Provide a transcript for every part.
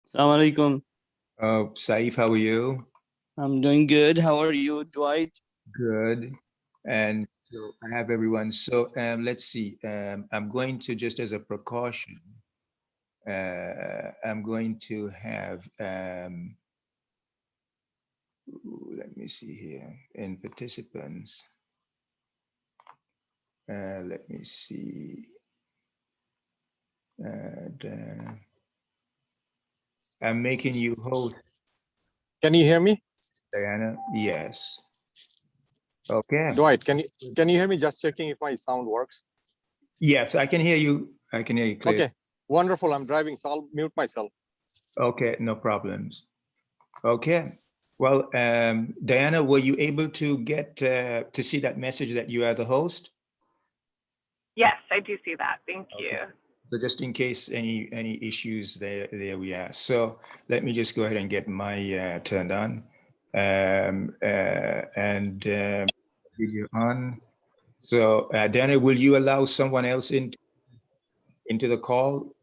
Assalamu alaikum. Saif, how are you? I'm doing good. How are you, Dwight? Good. And so I have everyone. So let's see. I'm going to, just as a precaution, I'm going to have, let me see here, in participants. Let me see. And, I'm making you host, Can you hear me? Diana. Yes. Okay. Dwight, can you hear me? Just checking if my sound works. Yes, I can hear you. I can hear you clearly. Okay, wonderful. I'm driving, so I'll mute myself. Okay, no problems. Okay. Well, Diana, were you able to get to see that message that you are the host? Yes, I do see that. Thank you. Okay. So just in case any issues, there we are. So let me just go ahead and get my turned on and video on. So Diana, will you allow someone else into the call?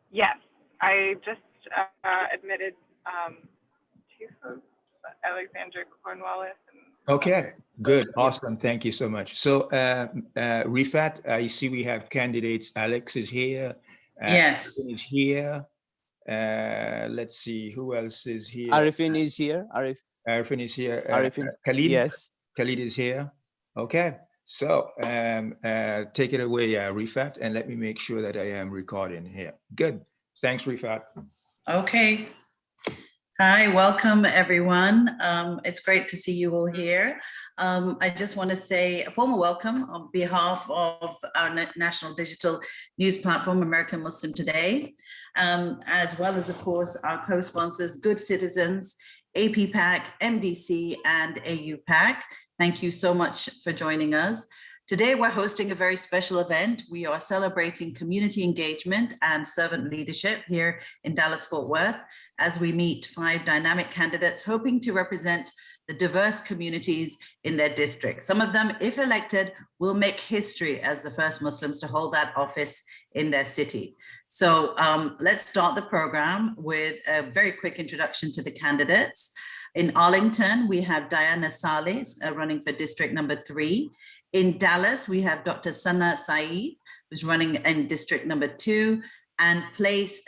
Yes, I just admitted two folks, Alexandra Cornwallis. And Okay, good, awesome, thank you so much. So Rifat, I see we have candidates. Alex is here. Yes. Arifin is here. Let's see, who else is here? Arifin is here. Arifin is here. Arifin. Khalid? Yes. Khalid is here. Okay, so take it away, Rifat, and let me make sure that I am recording here. Good, thanks, Rifat. Okay. Hi, welcome everyone. It's great to see you all here. I just want to say a formal welcome on behalf of our national digital news platform, American Muslim Today, as well as, of course, our co-sponsors, Good Citizens, APPAC, MDC, and AUPAC. Thank you so much for joining us. Today, we're hosting a very special event. We are celebrating community engagement and servant leadership here in Dallas-Fort Worth as we meet 5 dynamic candidates hoping to represent the diverse communities in their district. Some of them, if elected, will make history as the first Muslims to hold that office in their city. So let's start the program with a very quick introduction to the candidates. In Arlington, we have Diana Salis running for district number 3. In Dallas, we have Dr. Sana Saeed, who's running in district number 2. And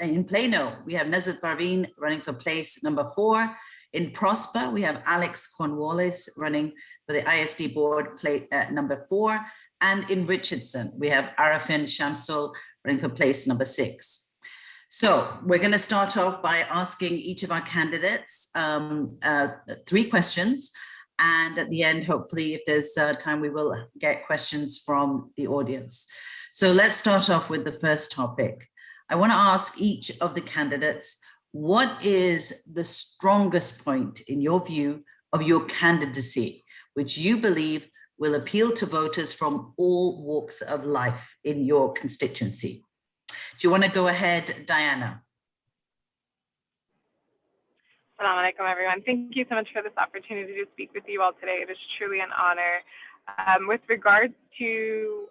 in Plano, we have Nazat Parveen running for place number 4. In Prosper, we have Alex Cornwallis running for the ISD board, number 4. And in Richardson, we have Arifin Shamsul running for place number 6. So we're going to start off by asking each of our candidates 3 questions. And at the end, hopefully, if there's time, we will get questions from the audience. So let's start off with the first topic. I want to ask each of the candidates, what is the strongest point in your view of your candidacy, which you believe will appeal to voters from all walks of life in your constituency? Do you want to go ahead, Diana? Assalamu alaikum, everyone. Thank you so much for this opportunity to speak with you all today. It is truly an honor. With regards to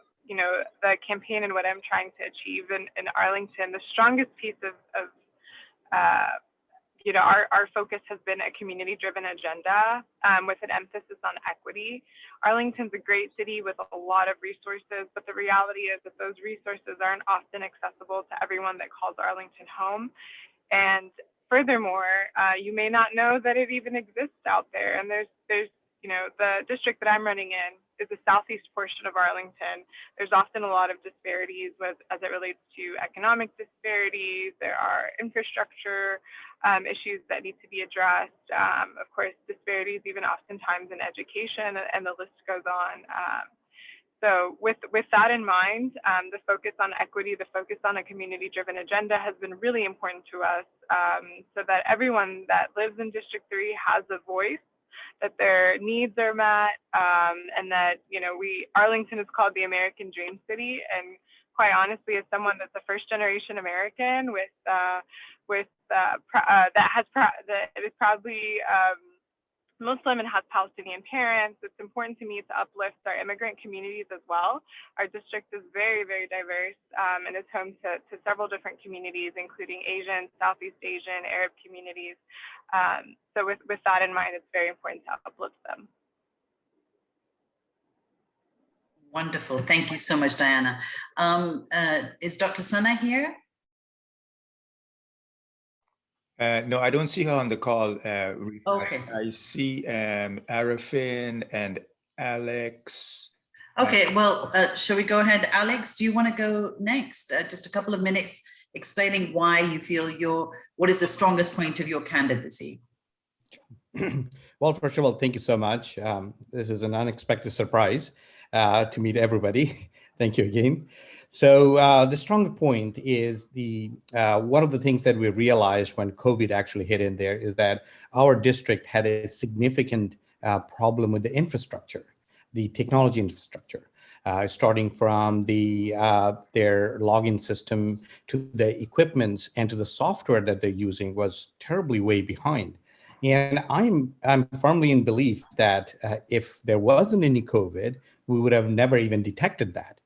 the campaign and what I'm trying to achieve in Arlington, the strongest piece of our focus has been a community-driven agenda with an emphasis on equity. Arlington's a great city with a lot of resources, but the reality is that those resources aren't often accessible to everyone that calls Arlington home. And furthermore, you may not know that it even exists out there. And there's the district that I'm running in is the southeast portion of Arlington. There's often a lot of disparities as it relates to economic disparities. There are infrastructure issues that need to be addressed. Of course, disparities even oftentimes in education, and the list goes on. So with that in mind, the focus on equity, the focus on a community-driven agenda has been really important to us, so that everyone that lives in District 3 has a voice, that their needs are met, and that Arlington is called the American Dream City. And quite honestly, as someone that's a first-generation American that is proudly Muslim and has Palestinian parents. It's important to me to uplift our immigrant communities as well. Our district is very, very diverse and is home to several different communities, including Asian, Southeast Asian, Arab communities. So with that in mind, it's very important to uplift them. Wonderful. Thank you so much, Diana. Is Dr. Sana here? No, I don't see her on the call. Rita. Okay. I see Arifin and Alex. Okay, well, shall we go ahead? Alex, do you want to go next? Just a couple of minutes explaining why you feel what is the strongest point of your candidacy? Well, first of all, thank you so much. This is an unexpected surprise to meet everybody. Thank you again. So the stronger point is one of the things that we realized when COVID actually hit in there is that our district had a significant problem with the infrastructure, the technology infrastructure, starting from their login system to the equipment and to the software that they're using was terribly way behind. And I'm firmly in belief that if there wasn't any COVID, we would have never even detected that.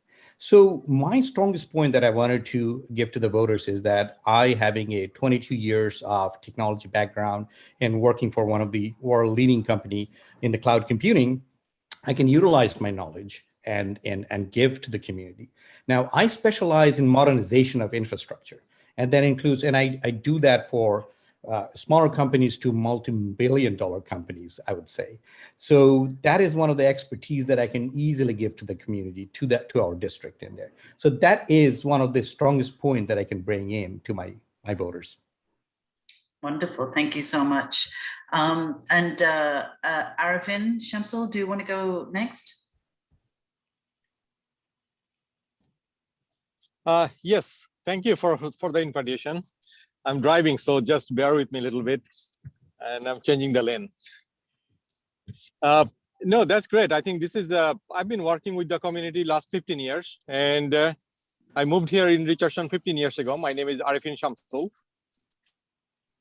So my strongest point that I wanted to give to the voters is that I, having a 22 years of technology background and working for one of the world leading company in the cloud computing, I can utilize my knowledge and give to the community. Now, I specialize in modernization of infrastructure, and that includes, and I do that for smaller companies to multi-billion-dollar companies, I would say. So that is one of the expertise that I can easily give to the community, to our district in there. So that is one of the strongest point that I can bring in to my voters. Wonderful, thank you so much. And Arifin Shamsul, do you want to go next? Yes, thank you for the invitation. I'm driving, so just bear with me a little bit, and I'm changing the lane. No, that's great. I think this is, I've been working with the community last 15 years, and I moved here in Richardson 15 years ago. My name is Arifin Shamsul,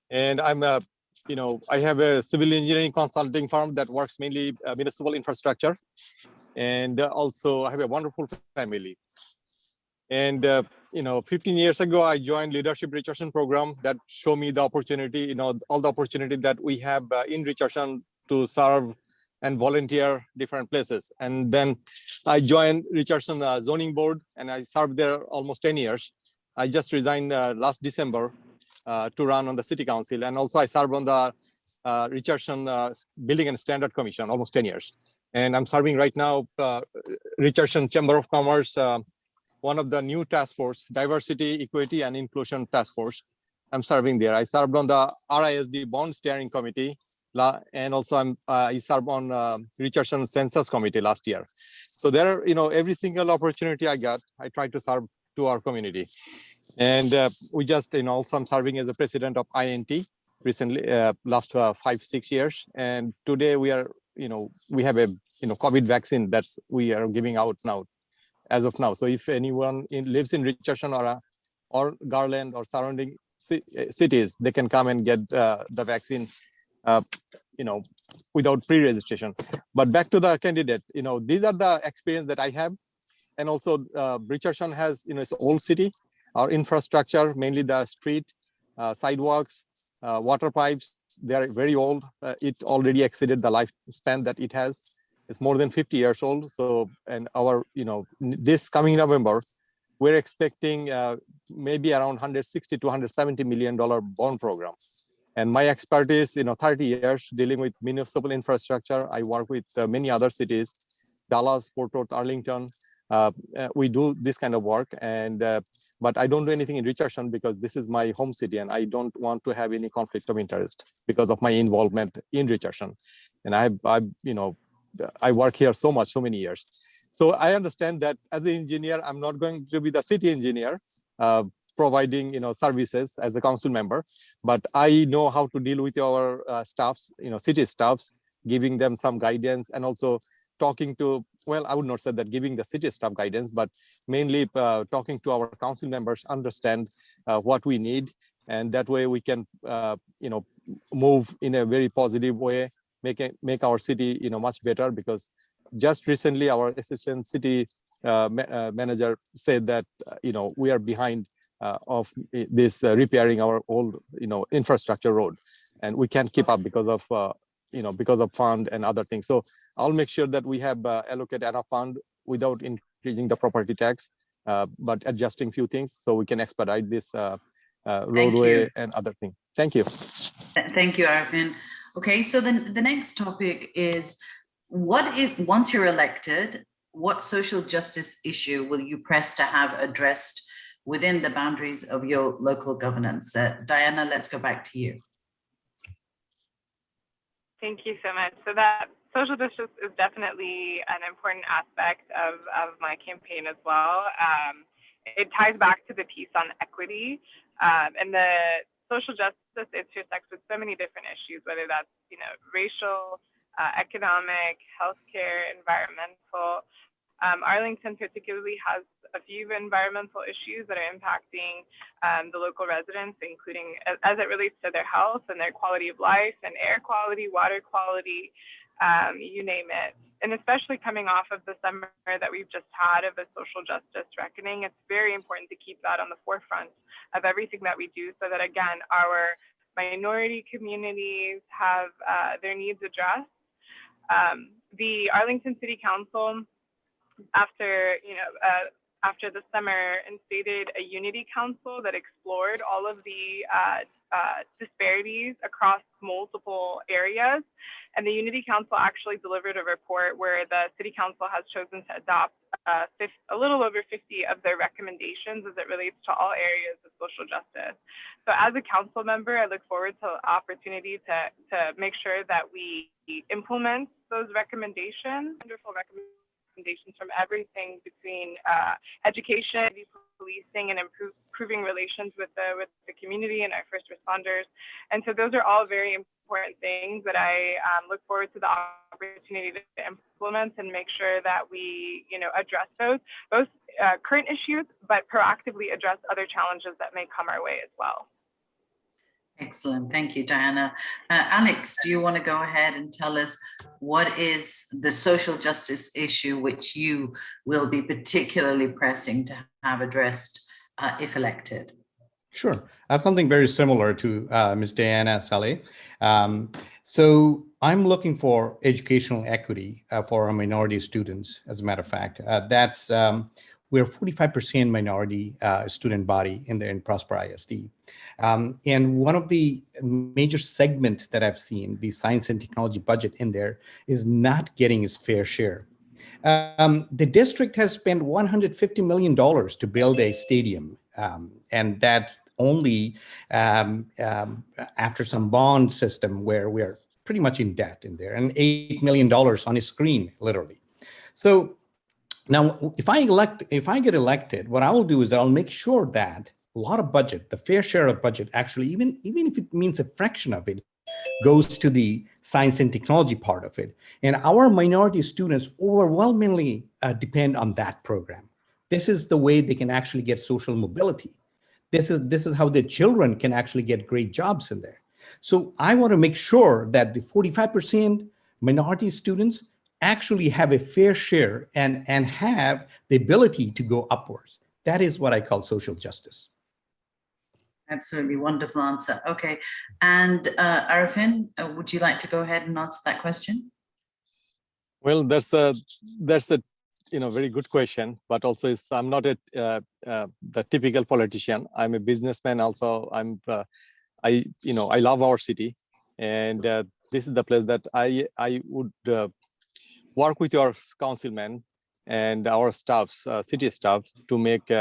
and I'm I have a civil engineering consulting firm that works mainly municipal infrastructure, and also I have a wonderful family. And 15 years ago, I joined Leadership Richardson program that showed me the opportunity, all the opportunity that we have in Richardson to serve and volunteer different places. And then I joined Richardson zoning board, and I served there almost 10 years. I just resigned last December to run on the city council. And also I served on the Richardson Building and Standard Commission, almost 10 years. And I'm serving right now Richardson Chamber of Commerce, one of the new task force, Diversity, Equity, and Inclusion Task Force. I'm serving there. I served on the RISD Bond Steering Committee, and also I served on Richardson Census Committee last year. So there, every single opportunity I got, I try to serve to our community. And we just, also I'm serving as the president of INT recently, last 5-6 years. And today we are, we have a, COVID vaccine that we are giving out now. As of now, so if anyone lives in Richardson or Garland or surrounding cities, they can come and get the vaccine, without pre-registration. But back to the candidate, these are the experience that I have, and also Richardson has, it's an old city. Our infrastructure, mainly the street, sidewalks, water pipes, they are very old. It already exceeded the lifespan that it has. It's more than 50 years old. So, and our, this coming November, we're expecting maybe around 160 to 170 million bond program. And my expertise, 30 years dealing with municipal infrastructure. I work with many other cities, Dallas, Fort Worth, Arlington. We do this kind of work, and but I don't do anything in Richardson because this is my home city, and I don't want to have any conflict of interest because of my involvement in Richardson. And I work here so many years. So I understand that as an engineer, I'm not going to be the city engineer providing services as a council member, but I know how to deal with our staffs, city staffs, giving them some guidance, and also talking to, well, I would not say that giving the city staff guidance, but mainly talking to our council members, understand what we need, and that way we can move in a very positive way make our city much better, because just recently our assistant city manager said that we are behind of this repairing our old infrastructure road, and we can't keep up because of because of fund and other things. So I'll make sure that we have allocate enough fund without increasing the property tax, but adjusting few things so we can expedite this roadway and other things. Thank you. Thank you, Arifin. Okay, so then the next topic is, what if, once you're elected, what social justice issue will you press to have addressed within the boundaries of your local governance? Diana, let's go back to you. Thank you so much. So that social justice is definitely an important aspect of my campaign as well. It ties back to the piece on equity, and the social justice intersects with so many different issues, whether that's racial, economic, healthcare, environmental. Arlington particularly has a few environmental issues that are impacting the local residents, including as it relates to their health and their quality of life and air quality, water quality, you name it. And especially coming off of the summer that we've just had of a social justice reckoning, it's very important to keep that on the forefront of everything that we do, so that, again, our minority communities have their needs addressed. The Arlington City Council, after the summer, instated a unity council that explored all of the disparities across multiple areas. And the unity council actually delivered a report where the city council has chosen to adopt a little over 50 of their recommendations as it relates to all areas of social justice. So as a council member, I look forward to the opportunity to make sure that we implement those recommendations, wonderful recommendations from everything between education, policing, and improving relations with the community and our first responders. And so those are all very important things that I look forward to the opportunity to implement and make sure that we address those, both current issues, but proactively address other challenges that may come our way as well. Excellent. Thank you, Diana. Alex, do you want to go ahead and tell us what is the social justice issue which you will be particularly pressing to have addressed if elected? Sure. I have something very similar to Ms. Diana Saleh. So I'm looking for educational equity for our minority students, as a matter of fact. We're 45% minority student body in Prosper ISD. And one of the major segments that I've seen, the science and technology budget in there, is not getting its fair share. The district has spent $150 million to build a stadium, and that's only after some bond system where we're pretty much in debt in there, and $8 million on a screen, literally. So now, if I get elected, what I will do is I'll make sure that a lot of budget, the fair share of budget, actually, even if it means a fraction of it, goes to the science and technology part of it. And our minority students overwhelmingly depend on that program. This is the way they can actually get social mobility. This is how their children can actually get great jobs in there. So I want to make sure that the 45% minority students actually have a fair share and have the ability to go upwards. That is what I call social justice. Absolutely wonderful answer. Okay, and Arifin, would you like to go ahead and answer that question? Well, that's a very good question, but also I'm not the typical politician. I'm a businessman. Also, I love our city, and this is the place that I would work with your councilmen and our staffs, city staff, to make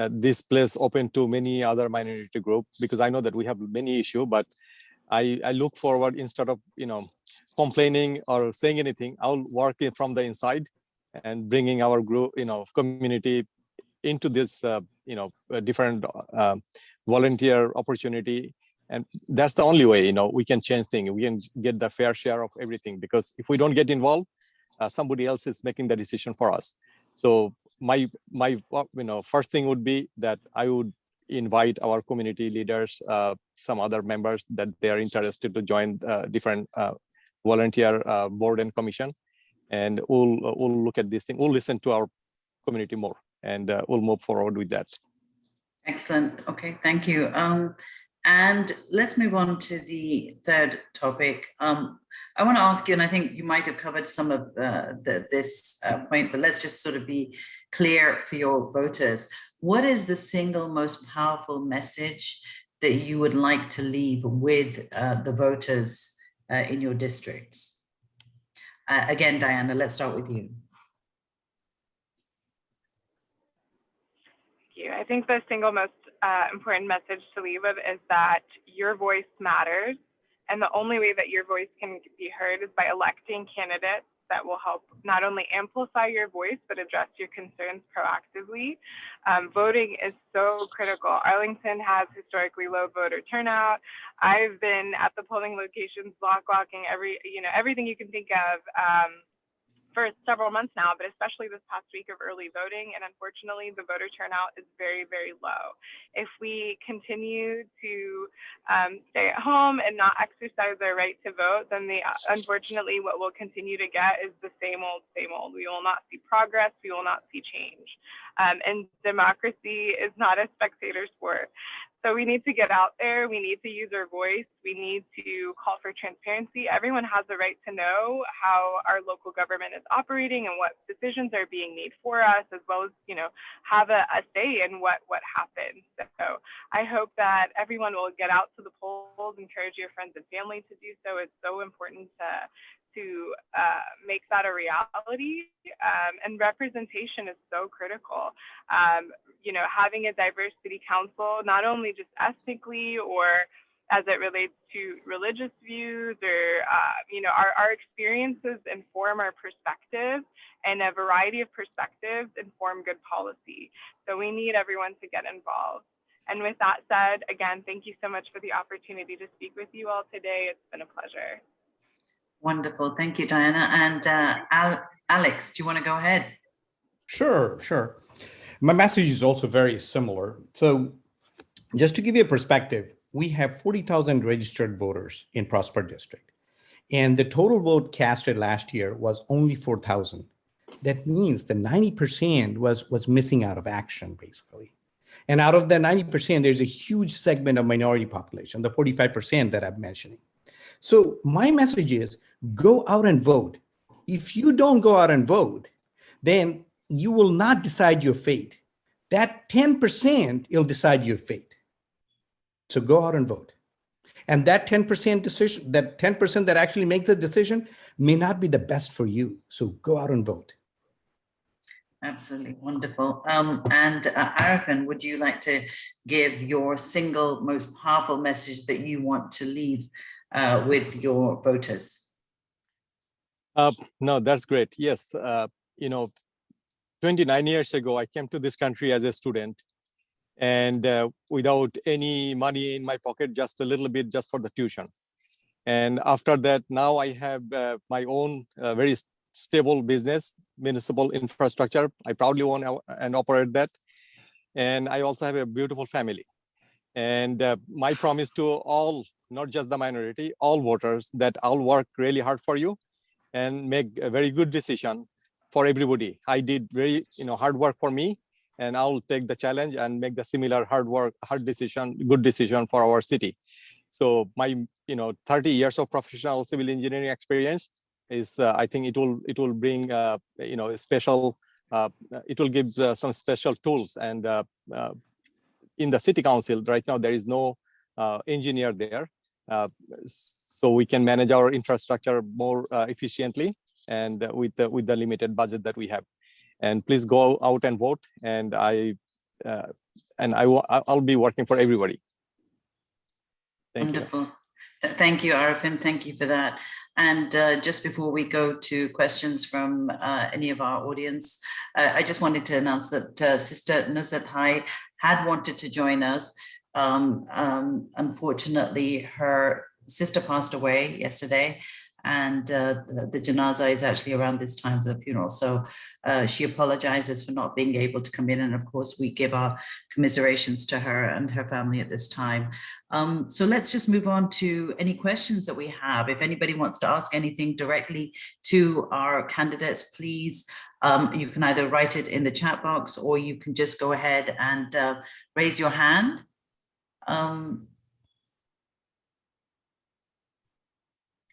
this place open to many other minority groups, because I know that we have many issues, but I look forward, instead of complaining or saying anything, I'll work it from the inside and bringing our group, community into this, different volunteer opportunity. And that's the only way, we can change things. We can get the fair share of everything, because if we don't get involved, somebody else is making the decision for us. So my first thing would be that I would invite our community leaders, some other members that they are interested to join different volunteer board and commission, and we'll look at this thing. We'll listen to our community more, and we'll move forward with that. Excellent. Okay, thank you. And let's move on to the third topic. I want to ask you, and I think you might have covered some of this point, but let's just sort of be clear for your voters. What is the single most powerful message that you would like to leave with the voters in your districts? Again, Diana, let's start with you. I think the single most important message to leave with is that your voice matters. And the only way that your voice can be heard is by electing candidates that will help not only amplify your voice, but address your concerns proactively. Voting is so critical. Arlington has historically low voter turnout. I've been at the polling locations, block walking, everything you can think of for several months now, but especially this past week of early voting. And unfortunately, the voter turnout is very, very low. If we continue to stay at home and not exercise our right to vote, then unfortunately, what we'll continue to get is the same old, same old. We will not see progress. We will not see change. And democracy is not a spectator sport. So we need to get out there. We need to use our voice. We need to call for transparency. Everyone has the right to know how our local government is operating and what decisions are being made for us, as well as, have a say in what happens. So I hope that everyone will get out to the polls, encourage your friends and family to do so. It's so important to make that a reality, and representation is so critical. Having a diverse city council, not only just ethnically or as it relates to religious views or, our experiences inform our perspective, and a variety of perspectives inform good policy. So we need everyone to get involved. And with that said, again, thank you so much for the opportunity to speak with you all today. It's been a pleasure. Wonderful. Thank you, Diana. And Alex, do you want to go ahead? Sure. My message is also very similar. So just to give you a perspective, we have 40,000 registered voters in Prosper District. And the total vote casted last year was only 4,000. That means the 90% was missing out of action, basically. And out of the 90%, there's a huge segment of minority population, the 45% that I'm mentioning. So my message is go out and vote. If you don't go out and vote, then you will not decide your fate. That 10% will decide your fate. So go out and vote. And that 10% decision, that 10% that actually makes the decision may not be the best for you. So go out and vote. Absolutely wonderful. And Arifin, would you like to give your single most powerful message that you want to leave with your voters? No, that's great. Yes, 29 years ago, I came to this country as a student, and without any money in my pocket, just a little bit just for the tuition. And after that, now I have my own very stable business, municipal infrastructure. I proudly own and operate that. And I also have a beautiful family. And my promise to all, not just the minority, all voters, that I'll work really hard for you and make a very good decision for everybody. I did very hard work for me, and I'll take the challenge and make the similar good decision for our city. So my 30 years of professional civil engineering experience is I think it will bring special it will give some special tools. And in the city council right now there is no engineer there, so we can manage our infrastructure more efficiently and with the limited budget that we have. And please go out and vote, and I'll be working for everybody. Thank Wonderful. you. Thank you, Arifin. Thank you for that. And just before we go to questions from any of our audience, I just wanted to announce that Sister Nusrat Hai had wanted to join us. Unfortunately, her sister passed away yesterday, and the janazah is actually around this time of the funeral. So she apologizes for not being able to come in, and of course we give our commiserations to her and her family at this time. So let's just move on to any questions that we have. If anybody wants to ask anything directly to our candidates, please, you can either write it in the chat box or you can just go ahead and raise your hand.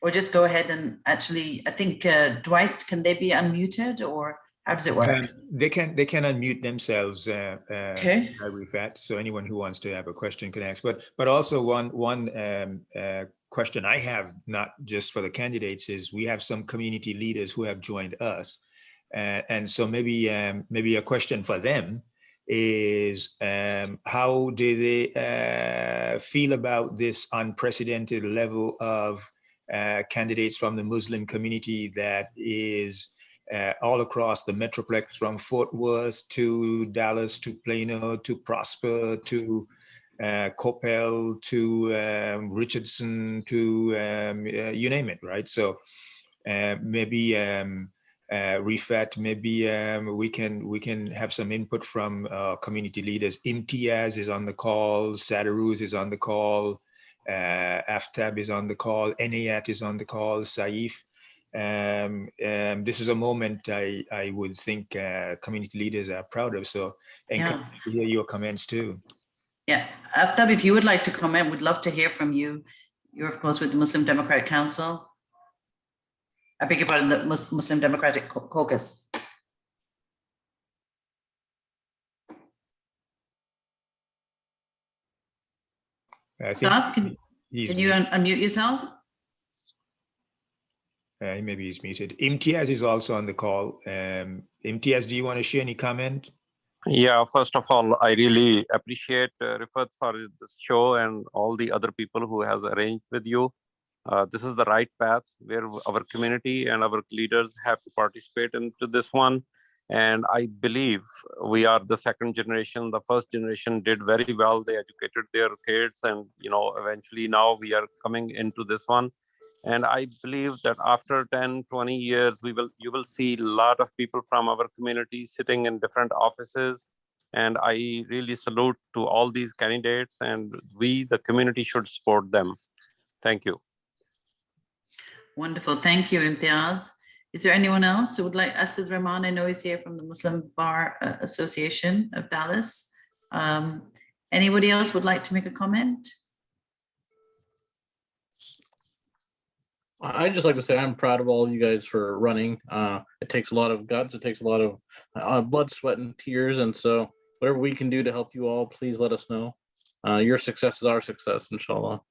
Or just go ahead and actually, I think, Dwight, can they be unmuted or how does it work? They can unmute themselves, Okay. Rifat, so anyone who wants to have a question can ask. But also one question I have, not just for the candidates, is we have some community leaders who have joined us, and so maybe a question for them is how do they feel about this unprecedented level of candidates from the Muslim community that is all across the Metroplex, from Fort Worth to Dallas to Plano to Prosper to Coppell to Richardson to you name it, right? So maybe Rifat, maybe we can have some input from community leaders. Imtiaz is on the call, Sadaruz is on the call, Aftab is on the call, Enayat is on the call, Saif. This is a moment I would think community leaders are proud of. So, and Yeah. hear your comments too. Yeah, Aftab, if you would like to comment, we'd love to hear from you. You're of course with the Muslim Democratic Council. I beg your pardon, the Muslim Democratic Caucus. I think Stop, can you unmute yourself? Maybe he's muted. Imtiaz is also on the call. Imtiaz, do you want to share any comment? Yeah, first of all, I really appreciate Rifat for this show and all the other people who has arranged with you. This is the right path where our community and our leaders have to participate into this one. And I believe we are the second generation. The first generation did very well. They educated their kids, and eventually now we are coming into this one. And I believe that after 10, 20 years, you will see a lot of people from our community sitting in different offices. And I really salute to all these candidates, and we, the community, should support them. Thank you. Wonderful, thank you, Imtiaz. Is there anyone else who would like? Asad Rahman, I know he's here from the Muslim Bar Association of Dallas. Anybody else would like to make a comment? I'd just like to say I'm proud of all of you guys for running. It takes a lot of guts. It takes a lot of blood, sweat, and tears. And so whatever we can do to help you all, please let us know. Your success is our success, inshallah.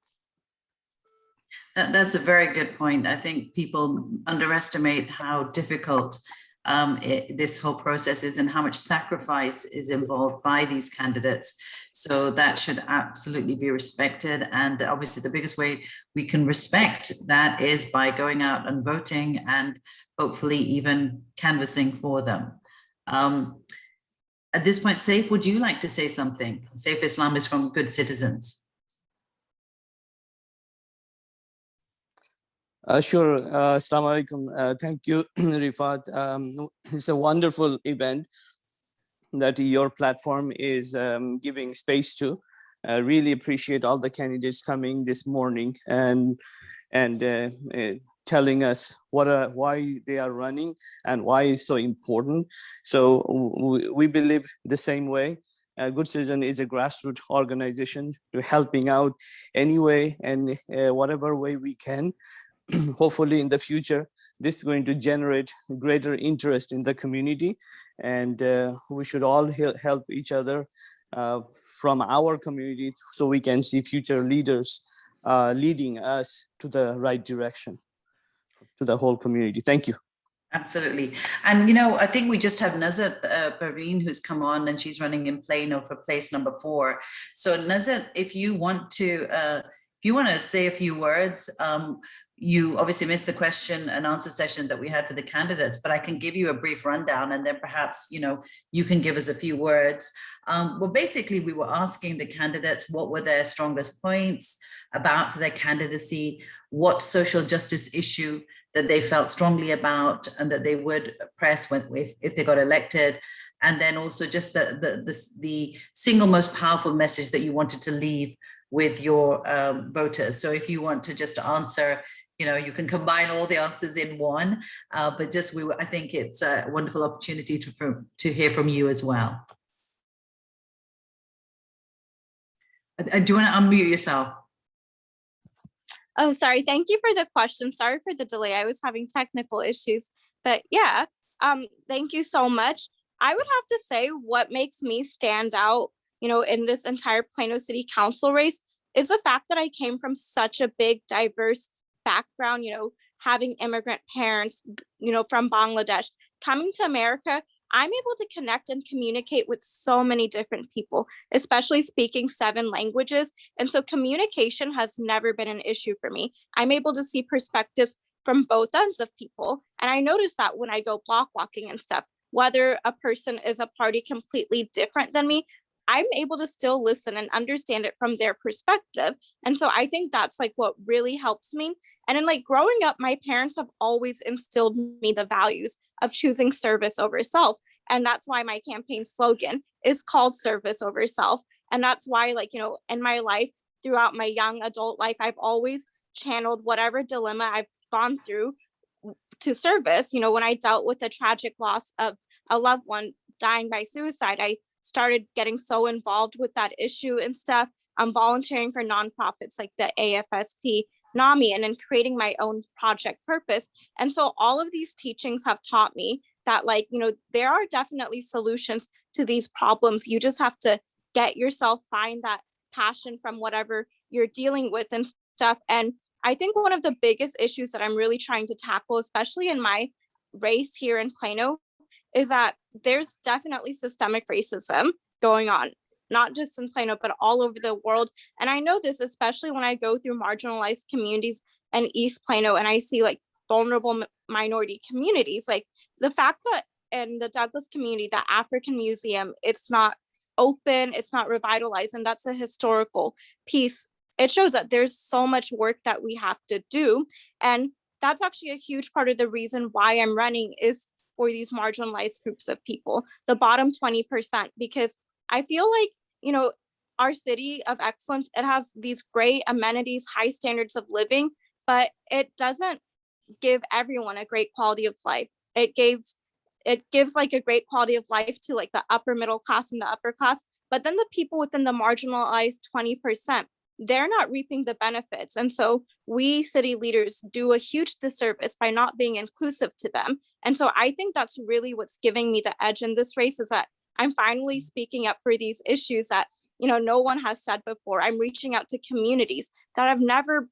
That's a very good point. I think people underestimate how difficult this whole process is and how much sacrifice is involved by these candidates. So that should absolutely be respected. And obviously the biggest way we can respect that is by going out and voting and hopefully even canvassing for them. At this point, Saif, would you like to say something? Saif Islam is from Good Citizens. Sure. Assalamu alaikum. Thank you, Rifat. It's a wonderful event that your platform is giving space to. I really appreciate all the candidates coming this morning and telling us why they are running and why it's so important. So we believe the same way. Good Citizen is a grassroots organization to helping out any way and whatever way we can. Hopefully in the future, this is going to generate greater interest in the community, and we should all help each other from our community so we can see future leaders leading us to the right direction, to the whole community. Thank you. Absolutely. And, I think we just have Nazat Parveen who's come on, and she's running in Plano for place number 4. So Nazat, if you want to say a few words, you obviously missed the question and answer session that we had for the candidates, but I can give you a brief rundown, and then perhaps, you can give us a few words. Well, basically, we were asking the candidates what were their strongest points about their candidacy, what social justice issue that they felt strongly about and that they would press if they got elected. And then also just the single most powerful message that you wanted to leave with your voters. So if you want to just answer, you can combine all the answers in one, but just I think it's a wonderful opportunity to hear from you as well. Do you want to unmute yourself? Oh, sorry. Thank you for the question. Sorry for the delay. I was having technical issues, but yeah, thank you so much. I would have to say what makes me stand out, in this entire Plano City Council race is the fact that I came from such a big, diverse background, having immigrant parents, from Bangladesh, coming to America. I'm able to connect and communicate with so many different people, especially speaking 7 languages. And so communication has never been an issue for me. I'm able to see perspectives from both ends of people. And I notice that when I go block walking and stuff, whether a person is a party completely different than me, I'm able to still listen and understand it from their perspective. And so I think that's like what really helps me. And then like growing up, my parents have always instilled me the values of choosing service over self. And that's why my campaign slogan is called service over self. And that's why, in my life, throughout my young adult life, I've always channeled whatever dilemma I've gone through to service. When I dealt with the tragic loss of a loved one dying by suicide, I started getting so involved with that issue and stuff. I'm volunteering for nonprofits like the AFSP, NAMI, and then creating my own project Purpose. And so all of these teachings have taught me that there are definitely solutions to these problems. You just have to get yourself, find that passion from whatever you're dealing with and stuff. And I think one of the biggest issues that I'm really trying to tackle, especially in my race here in Plano, is that there's definitely systemic racism going on, not just in Plano, but all over the world. And I know this, especially when I go through marginalized communities in East Plano and I see vulnerable minority communities, the fact that in the Douglas community, the African Museum, it's not open, it's not revitalized, and that's a historical piece. It shows that there's so much work that we have to do. And that's actually a huge part of the reason why I'm running is for these marginalized groups of people, the bottom 20%, because I feel our city of excellence, it has these great amenities, high standards of living, but it doesn't give everyone a great quality of life. It gives a great quality of life to the upper middle class and the upper class, but then the people within the marginalized 20%, they're not reaping the benefits. And so we city leaders do a huge disservice by not being inclusive to them. And so I think that's really what's giving me the edge in this race, is that I'm finally speaking up for these issues that, no one has said before. I'm reaching out to communities that have never,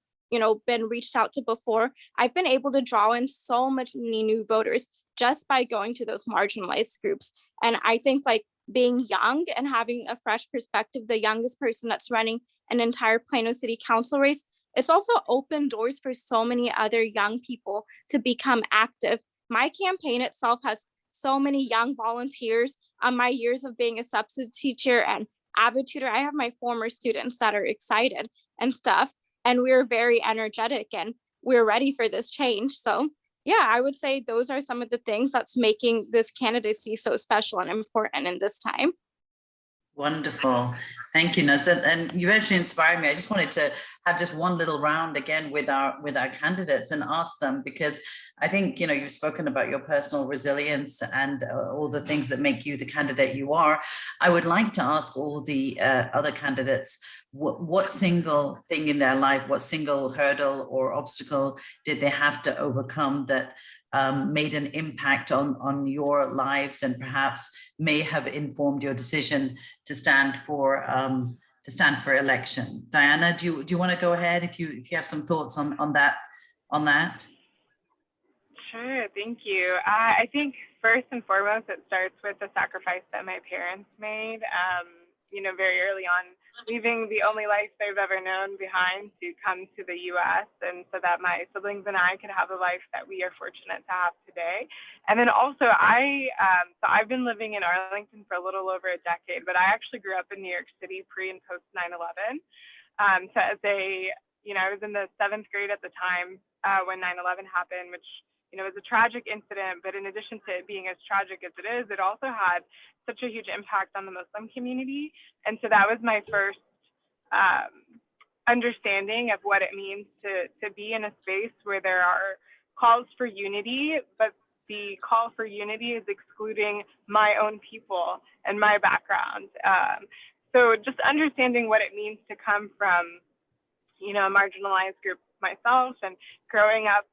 been reached out to before. I've been able to draw in so many new voters just by going to those marginalized groups. And I think being young and having a fresh perspective, the youngest person that's running an entire Plano City Council race, it's also opened doors for so many other young people to become active. My campaign itself has so many young volunteers. On my years of being a substitute teacher and avid tutor, I have my former students that are excited and stuff, and we're very energetic and we're ready for this change. So yeah, I would say those are some of the things that's making this candidacy so special and important in this time. Wonderful. Thank you, Naz. And you actually inspired me. I just wanted to have just one little round again with our candidates and ask them, because I think, you've spoken about your personal resilience and all the things that make you the candidate you are. I would like to ask all the other candidates, what single thing in their life, what single hurdle or obstacle did they have to overcome that made an impact on your lives and perhaps may have informed your decision to stand for election. Diana, do you want to go ahead if you have some thoughts on that? Sure, thank you. I think first and foremost, it starts with the sacrifice that my parents made. Very early on leaving the only life they've ever known behind to come to the US, and so that my siblings and I could have the life that we are fortunate to have today. And then also so I've been living in Arlington for a little over a decade, but I actually grew up in New York City pre and post 9/11. So as I was in the 7th grade at the time when 9/11 happened, which was a tragic incident, but in addition to it being as tragic as it is, it also had such a huge impact on the Muslim community. And so that was my first understanding of what it means to be in a space where there are calls for unity, but the call for unity is excluding my own people and my background. So just understanding what it means to come from, a marginalized group myself, and growing up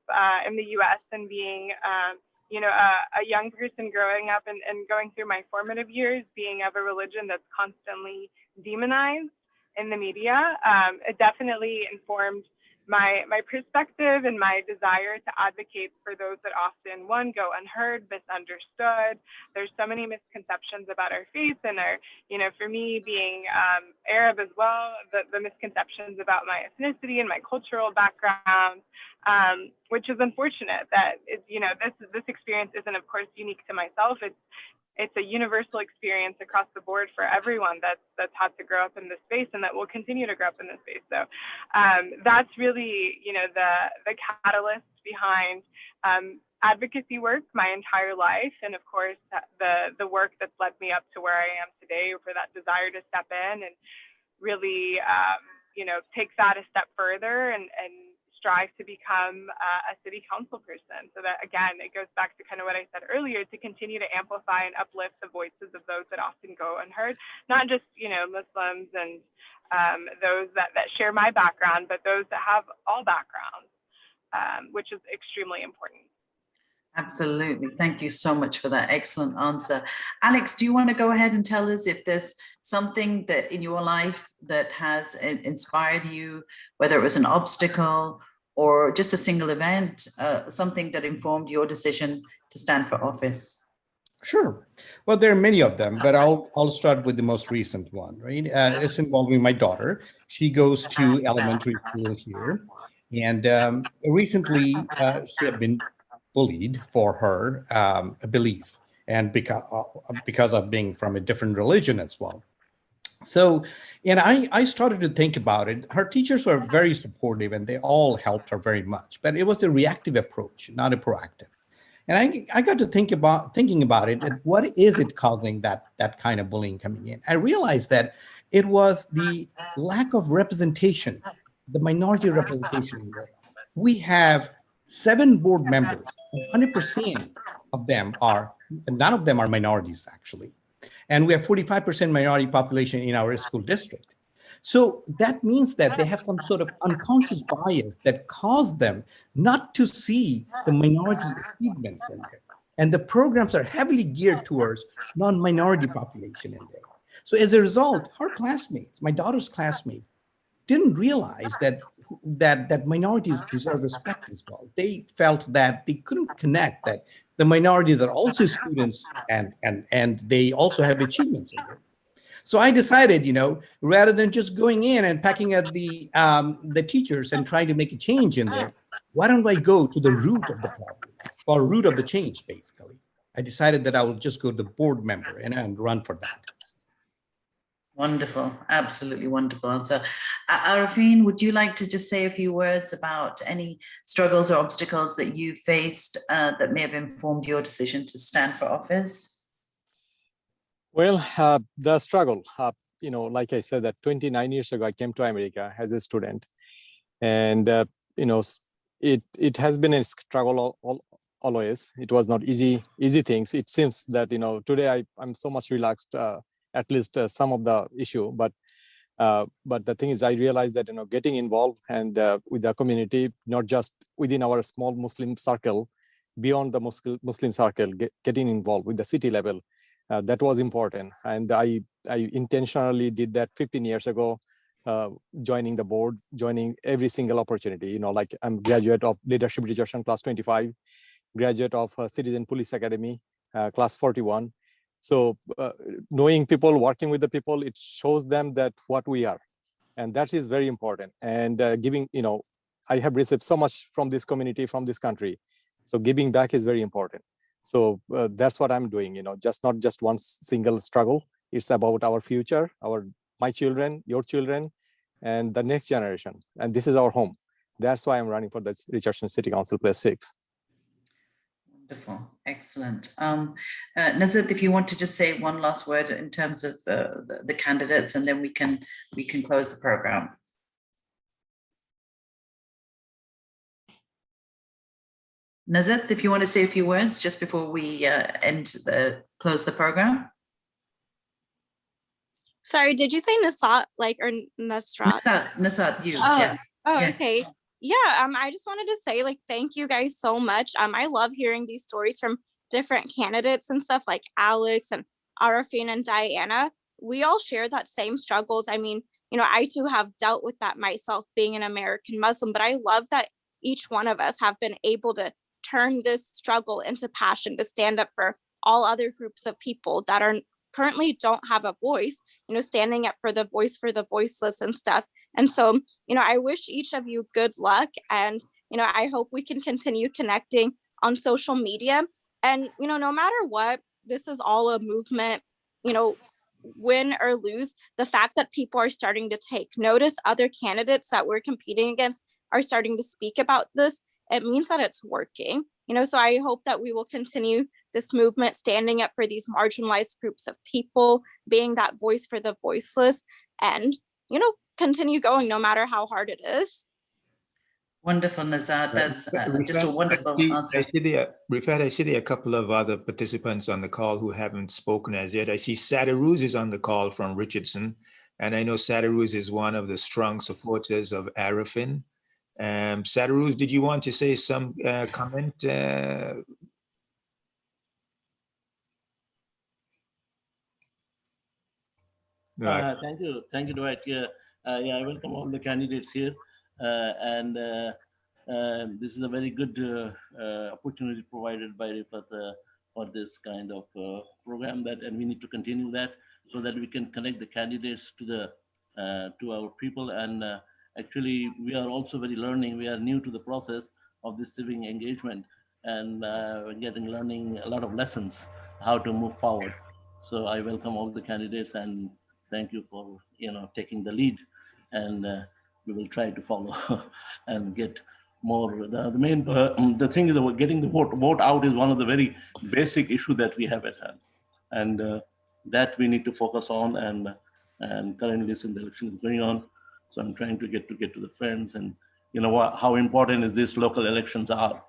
in the US and being, a young person growing up and going through my formative years, being of a religion that's constantly demonized in the media, it definitely informed my perspective and my desire to advocate for those that often, one, go unheard, misunderstood. There's so many misconceptions about our faith and our, for me being Arab as well, the misconceptions about my ethnicity and my cultural background, which is unfortunate that this experience isn't, of course, unique to myself. It's a universal experience across the board for everyone that's had to grow up in this space and that will continue to grow up in this space. So that's really, the catalyst behind advocacy work my entire life. And of course, the work that's led me up to where I am today, for that desire to step in and really, take that a step further and strive to become a city council person. So that, again, it goes back to kind of what I said earlier, to continue to amplify and uplift the voices of those that often go unheard, not just, Muslims and those that share my background, but those that have all backgrounds, which is extremely important. Absolutely. Thank you so much for that excellent answer. Alex, do you want to go ahead and tell us if there's something that in your life that has inspired you, whether it was an obstacle or just a single event, something that informed your decision to stand for office? Sure. Well, there are many of them, but I'll start with the most recent one, right? It's involving my daughter. She goes to elementary school here. And recently, she had been bullied for her belief, and because of being from a different religion as well. So, and I started to think about it. Her teachers were very supportive and they all helped her very much, but it was a reactive approach, not a proactive. And I got to thinking about it, and what is it causing that kind of bullying coming in? I realized that it was the lack of representation, the minority representation in there. We have 7 board members, 100% of them none of them are minorities actually. And we have 45% minority population in our school district. So that means that they have some sort of unconscious bias that caused them not to see the minority achievements in there. And the programs are heavily geared towards non-minority population in there. So as a result, her classmates, my daughter's classmates, didn't realize that minorities deserve respect as well. They felt that they couldn't connect that the minorities are also students and they also have achievements in there. So I decided, rather than just going in and pecking at the teachers and trying to make a change in there, why don't I go to the root of the problem, or root of the change, basically? I decided that I will just go to the board member and run for that. Wonderful, absolutely wonderful answer. Arifin, would you like to just say a few words about any struggles or obstacles that you faced that may have informed your decision to stand for office? Well, the struggle, like I said, that 29 years ago, I came to America as a student, and it has been a struggle always. It was not easy things. It seems that today I'm so much relaxed. At least some of the issue, but the thing is, I realized that getting involved and with the community, not just within our small Muslim circle, beyond the Muslim circle, getting involved with the city level, that was important. And I intentionally did that 15 years ago, joining the board, joining every single opportunity. Like I'm graduate of Leadership Research class 25, graduate of Citizen Police Academy, class 41. So knowing people, working with the people, it shows them that what we are. And that is very important. And giving, I have received so much from this community, from this country. So giving back is very important. So that's what I'm doing, just not just one single struggle. It's about our future, my children, your children, and the next generation. And this is our home. That's why I'm running for the Richardson City Council Place 6. Wonderful, excellent. Nazit, if you want to just say one last word in terms of the candidates, and then we can close the program. Nazit, if you want to say a few words just before we close the program. Sorry, did you say Nasat, or Nasrat? Nasat, you. Yeah. Oh, Yeah. okay. Yeah, I just wanted to say, thank you guys so much. I love hearing these stories from different candidates and stuff, like Alex and Arifin and Diana. We all share that same struggles. I mean, I too have dealt with that myself, being an American Muslim, but I love that each one of us have been able to turn this struggle into passion, to stand up for all other groups of people that are currently don't have a voice, standing up for the voiceless and stuff. And so, I wish each of you good luck. And, I hope we can continue connecting on social media. And, no matter what, this is all a movement, win or lose. The fact that people are starting to take notice, other candidates that we're competing against are starting to speak about this, it means that it's working. So I hope that we will continue this movement, standing up for these marginalized groups of people, being that voice for the voiceless, and, continue going no matter how hard it is. Wonderful, Nazat. That's just a wonderful answer. Rifat, I see there are a couple of other participants on the call who haven't spoken as yet. I see Sadaruz is on the call from Richardson, and I know Sadaruz is one of the strong supporters of Arifin. Sadaruz, did you want to say some comment? Thank you, Dwight. I welcome all the candidates here, and this is a very good opportunity provided by Rifat for this kind of program and we need to continue that so that we can connect the candidates to our people. And actually, we are also very learning. We are new to the process of this civic engagement, and learning a lot of lessons how to move forward. So I welcome all the candidates and thank you for taking the lead, and we will try to follow and get more. The thing is that getting the vote out is one of the very basic issue that we have at hand, and that we need to focus on. And currently, since the election is going on, so I'm trying to get to the friends, and how important is these local elections are.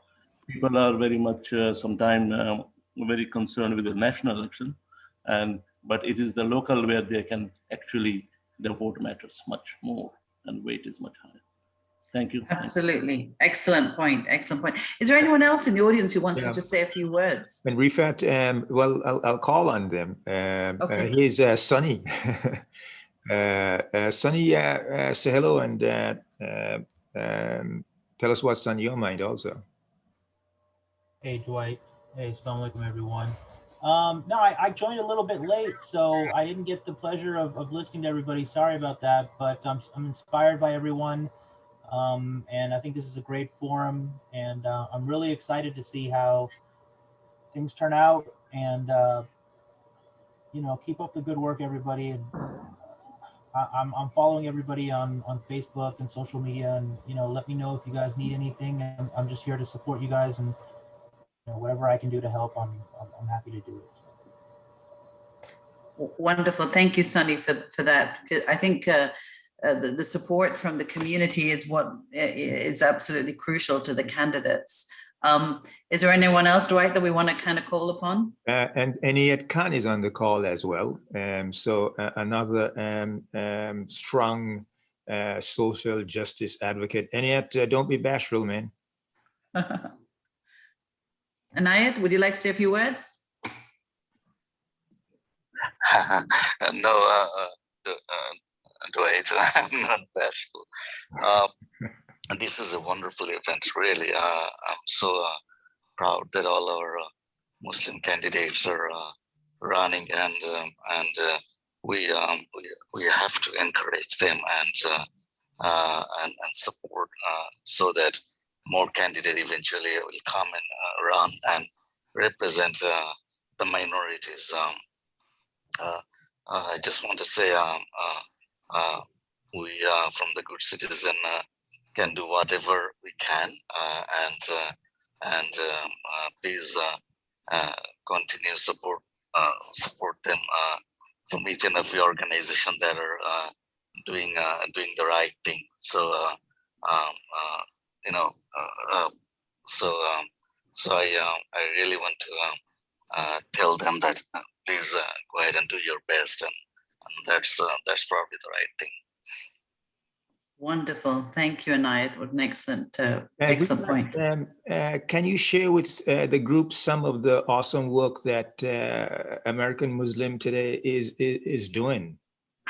People are very much sometimes very concerned with the national election, but it is the local where they can actually, the vote matters much more and weight is much higher. Thank you. Absolutely. Excellent point. Excellent point. Is there anyone else in the audience who wants to just say a few words? And Rifat, well, I'll call on them. Okay. Here's Sunny. Sunny, say hello and tell us what's on your mind also. Hey, Dwight. Hey, assalamu alaikum, everyone. No, I joined a little bit late, so I didn't get the pleasure of listening to everybody. Sorry about that, but I'm inspired by everyone. And I think this is a great forum, and I'm really excited to see how things turn out. And keep up the good work, everybody. And I'm following everybody on Facebook and social media, and let me know if you guys need anything. And I'm just here to support you guys, and whatever I can do to help, I'm happy to do it. Wonderful. Thank you, Sunny, for that. I think the support from the community is what is absolutely crucial to the candidates. Is there anyone else, Dwight, that we want to kind of call upon? And Aniyat Khan is on the call as well. So another strong social justice advocate. Aniyat, don't be bashful, man. Anayat, would you like to say a few words? No, Dwight, I'm not bashful. This is a wonderful event, really. I'm so proud that all our Muslim candidates are running, and we have to encourage them and support so that more candidates eventually will come and run and represent the minorities. I just want to say we from the Good Citizen can do whatever we can, and please continue support them from each and every organization that are doing the right thing. So you know, so I really want to tell them that please go ahead and do your best, and that's probably the right thing. Wonderful. Thank you, Anayat. What an excellent, With excellent point. that, can you share with the group some of the awesome work that American Muslim Today is doing?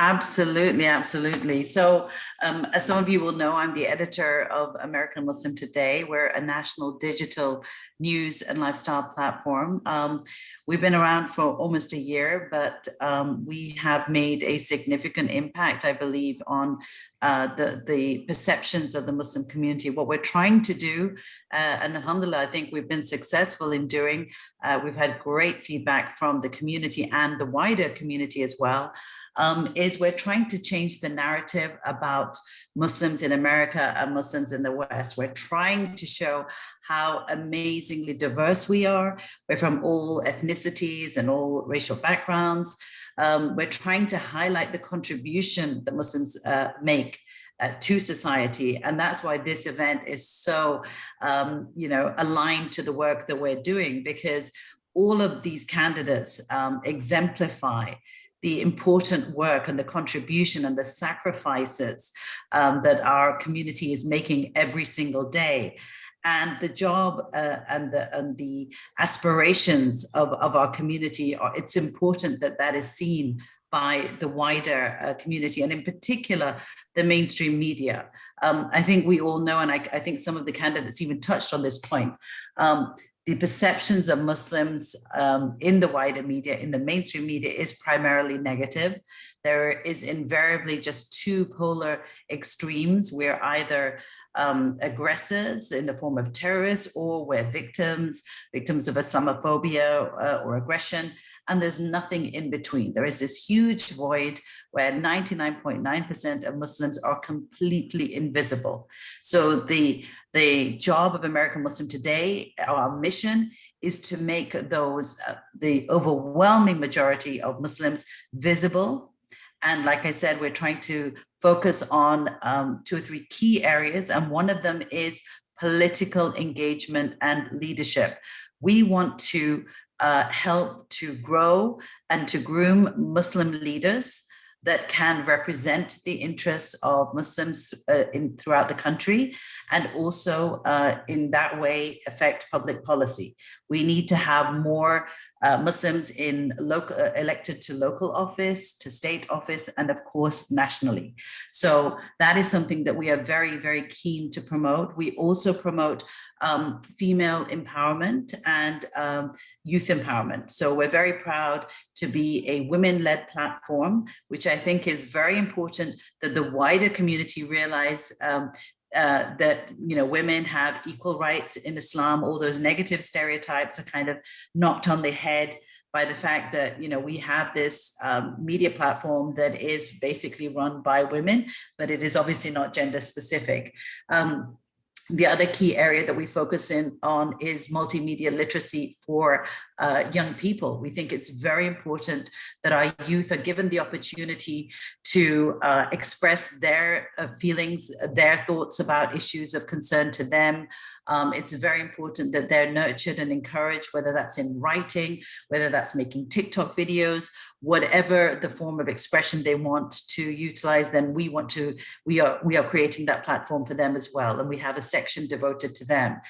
Absolutely, absolutely. So, as some of you will know, I'm the editor of American Muslim Today. We're a national digital news and lifestyle platform. We've been around for almost a year, but we have made a significant impact, I believe, on the perceptions of the Muslim community. What we're trying to do, and alhamdulillah, I think we've been successful in doing, we've had great feedback from the community and the wider community as well, is we're trying to change the narrative about Muslims in America and Muslims in the West. We're trying to show how amazingly diverse we are. We're from all ethnicities and all racial backgrounds. We're trying to highlight the contribution that Muslims make to society. And that's why this event is so, aligned to the work that we're doing, because all of these candidates exemplify the important work and the contribution and the sacrifices that our community is making every single day. And the job and the aspirations of our community, it's important that that is seen by the wider community, and in particular, the mainstream media. I think we all know, and I think some of the candidates even touched on this point, the perceptions of Muslims in the wider media, in the mainstream media, is primarily negative. There is invariably just two polar extremes. We're either aggressors in the form of terrorists, or we're victims of Islamophobia or aggression, and there's nothing in between. There is this huge void where 99.9% of Muslims are completely invisible. So the job of American Muslim Today, our mission, is to make those, the overwhelming majority of Muslims, visible. And like I said, we're trying to focus on 2 or 3 key areas, and one of them is political engagement and leadership. We want to help to grow and to groom Muslim leaders that can represent the interests of Muslims throughout the country, and also in that way affect public policy. We need to have more Muslims in elected to local office, to state office, and of course nationally. So that is something that we are very, very keen to promote. We also promote female empowerment and youth empowerment. So we're very proud to be a women-led platform, which I think is very important that the wider community realize that women have equal rights in Islam. All those negative stereotypes are kind of knocked on the head by the fact that we have this media platform that is basically run by women, but it is obviously not gender specific. The other key area that we focus in on is multimedia literacy for young people. We think it's very important that our youth are given the opportunity to express their feelings, their thoughts about issues of concern to them. It's very important that they're nurtured and encouraged, whether that's in writing, whether that's making TikTok videos, whatever the form of expression they want to utilize, then we are creating that platform for them as well. And we have a section devoted to them.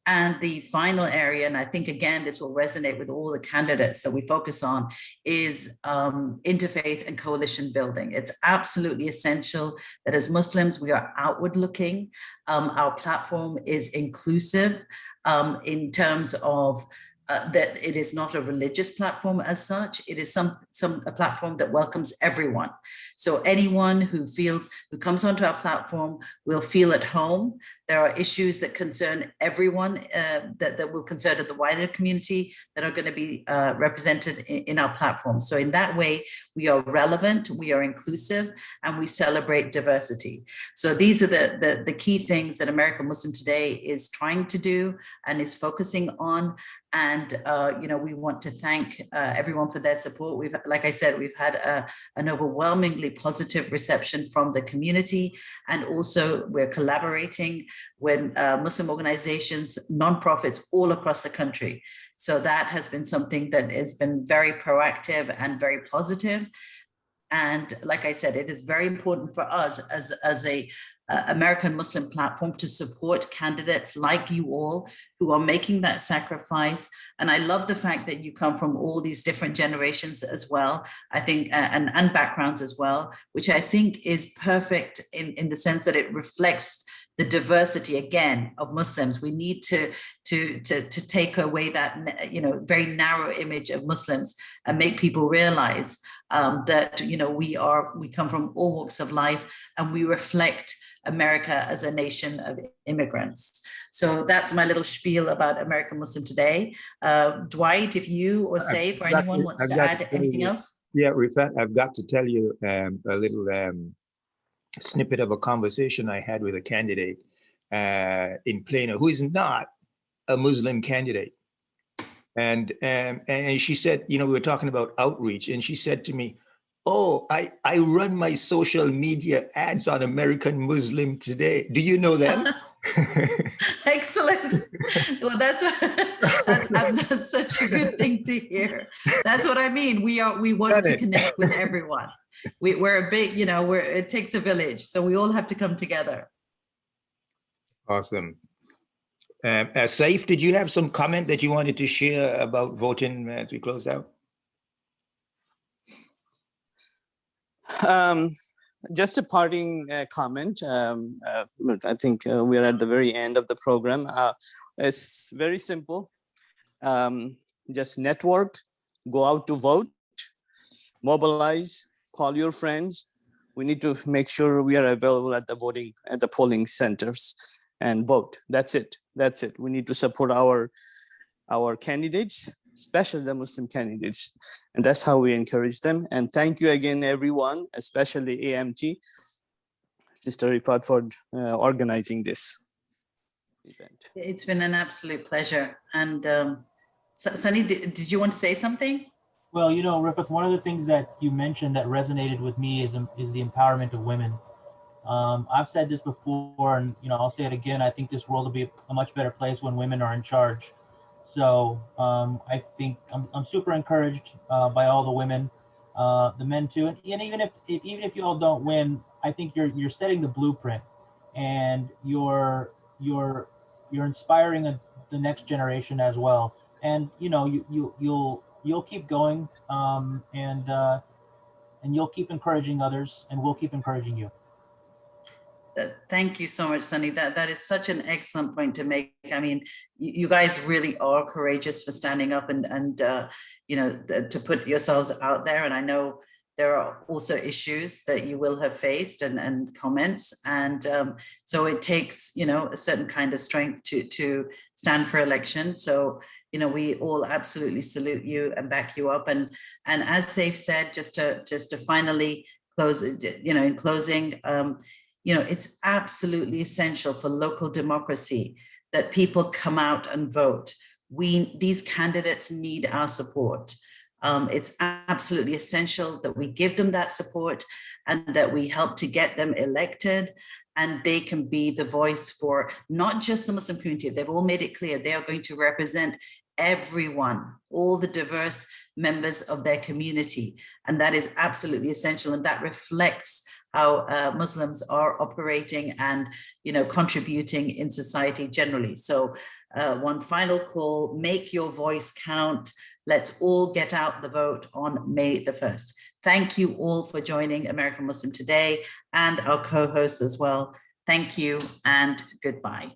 And the final area, and I think, again, this will resonate with all the candidates that we focus on, is interfaith and coalition building. It's absolutely essential that as Muslims, we are outward looking. Our platform is inclusive in terms of that it is not a religious platform as such. It is a platform that welcomes everyone. So anyone who comes onto our platform will feel at home. There are issues that concern everyone, that will concern the wider community, that are going to be represented in our platform. So in that way, we are relevant, we are inclusive, and we celebrate diversity. So these are the key things that American Muslim Today is trying to do and is focusing on. And we want to thank everyone for their support. Like I said, we've had an overwhelmingly positive reception from the community, and also we're collaborating with Muslim organizations, nonprofits all across the country. So that has been something that has been very proactive and very positive. And like I said, it is very important for us as a American Muslim platform to support candidates like you all who are making that sacrifice. And I love the fact that you come from all these different generations as well, I think, and backgrounds as well, which I think is perfect in the sense that it reflects the diversity again of Muslims. We need to take away that very narrow image of Muslims and make people realize that we come from all walks of life, and we reflect America as a nation of immigrants. So that's my little spiel about American Muslim Today. Dwight, if you or Saif or anyone wants to add anything else? Yeah, Rifat, I've got to tell you a little snippet of a conversation I had with a candidate in Plano who is not a Muslim candidate. And she said, we were talking about outreach, and she said to me, "Oh, I run my social media ads on American Muslim Today. Do you know them?" Excellent. Well, that's such a good thing to hear. That's what I mean. We want to connect with everyone. We're a big, it takes a village, so we all have to come together. Awesome. Saif, did you have some comment that you wanted to share about voting as we closed out? Just a parting comment. I think we are at the very end of the program. It's very simple. Just network, go out to vote, mobilize, call your friends. We need to make sure we are available at the polling centers and vote. That's it. We need to support our candidates, especially the Muslim candidates. And that's how we encourage them. And thank you again, everyone, especially AMT, Sister Rifat, for organizing this event. It's been an absolute pleasure. And Sunny, did you want to say something? Well, Rifat, one of the things that you mentioned that resonated with me is the empowerment of women. I've said this before, and I'll say it again. I think this world will be a much better place when women are in charge. So I think I'm super encouraged by all the women, the men too, and even if you all don't win, I think you're setting the blueprint, and you're inspiring the next generation as well. And you'll keep going, and you'll keep encouraging others, and we'll keep encouraging you. Thank you so much, Sunny. That is such an excellent point to make. I mean, you guys really are courageous for standing up and to put yourselves out there. And I know there are also issues that you will have faced and comments. And so it takes, a certain kind of strength to stand for election. So, we all absolutely salute you and back you up. And as Saif said, just to finally close, in closing, it's absolutely essential for local democracy that people come out and vote. These candidates need our support. It's absolutely essential that we give them that support and that we help to get them elected, and they can be the voice for not just the Muslim community. They've all made it clear they are going to represent everyone, all the diverse members of their community. And that is absolutely essential. And that reflects how Muslims are operating and, contributing in society generally. So one final call, make your voice count. Let's all get out the vote on May the 1st. Thank you all for joining American Muslim Today, and our co-hosts as well. Thank you and goodbye.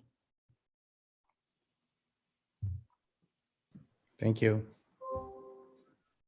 Thank you.